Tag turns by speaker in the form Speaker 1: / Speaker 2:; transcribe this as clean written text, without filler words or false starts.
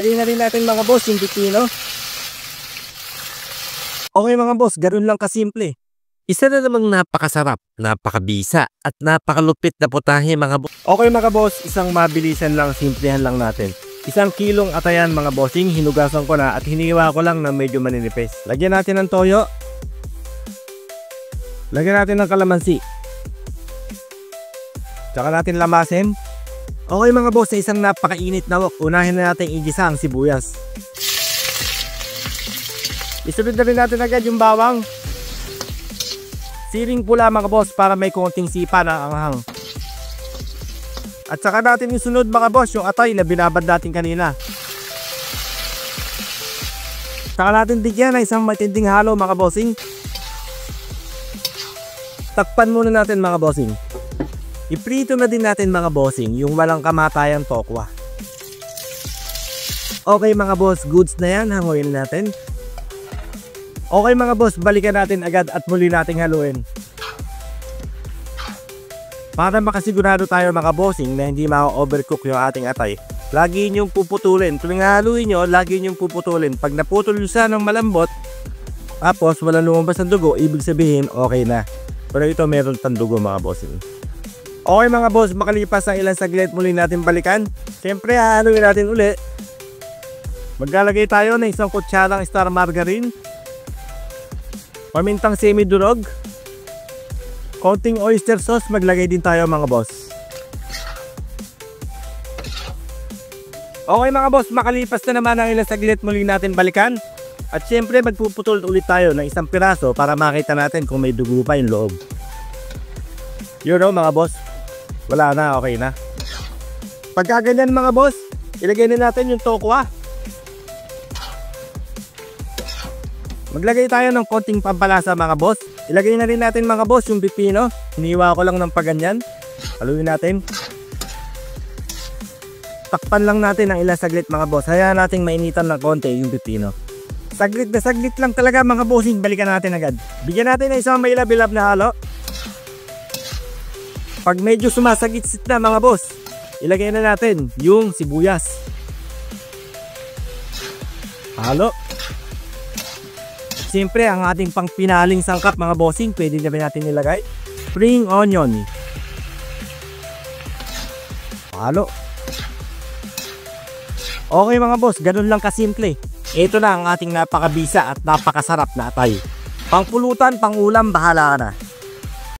Speaker 1: Lagyan na rin natin mga boss yung pipino. Okay mga boss, ganun lang kasimple.
Speaker 2: Isa na namang napakasarap, napakabisa at napakalupit na putahe mga boss.
Speaker 1: Okay mga boss, isang mabilisan lang, simplehan lang natin. 1 kilong atayan mga bossing, hinugasan ko na at hiniwa ko lang na medyo maninipis. Lagyan natin ng toyo. Lagyan natin ng kalamansi. Tsaka natin lamasin. Okay mga boss, sa isang napakainit na wok, unahin na natin igisa ang sibuyas. Isunod na rin natin agad yung bawang. Siring pula mga boss para may konting sipa na anghang. At saka natin isunod mga boss yung atay na binabad natin kanina. Saka natin bigyan ng isang matinding halo mga bossing. Takpan muna natin mga bossing. Iprito na din natin mga bossing yung walang kamatayang tokwa. Okay mga boss, goods na yan, hanguin natin. Okay mga boss, balikan natin agad at muli nating haluin. Para makasigurado tayo mga bossing na hindi ma-overcook yung ating atay, lagi nyong puputulin. Tuwing haluin nyo, lagi nyong puputulin. Pag naputol nyo siya ng malambot, tapos walang lumabas ng dugo, ibig sabihin okay na. Pero ito meron pang dugo mga bossing. Okay mga boss, makalipas ang ilang saglit, muli natin balikan. Siyempre hahaluin natin uli. Maglalagay tayo ng 1 kutsarang star margarine, pamintang semi-durog, konting oyster sauce, maglagay din tayo mga boss. Okay mga boss, makalipas na naman ang ilang saglit, muli natin balikan. At siyempre magpuputol ulit tayo ng 1 piraso para makita natin kung may dugo pa yung loob. Yun o mga boss, wala na, okay na. Pagka ganyan mga boss, ilagay na natin yung tokwa. Maglagay tayo ng konting pampalasa mga boss. Ilagay na rin natin mga boss yung pipino. Hiniwa ko lang ng paganyan. Haluin natin. Takpan lang natin ng ilang saglit mga boss. Hayaan nating mainitan ng konti yung pipino. Saglit na saglit lang talaga mga bossing. Balikan natin agad. Bigyan natin ng isang may labilab na halo. Pag medyo sumasagit-sit na mga boss, ilagay na natin yung sibuyas. Halo. Siyempre ang ating pang pinaling sangkap mga bossing, pwede na ba natin nilagay? Spring onion. Halo. Okay mga boss, ganun lang kasimple. Ito na ang ating napakabisa at napakasarap na atay. Pangpulutan, pangulam, bahala ka na.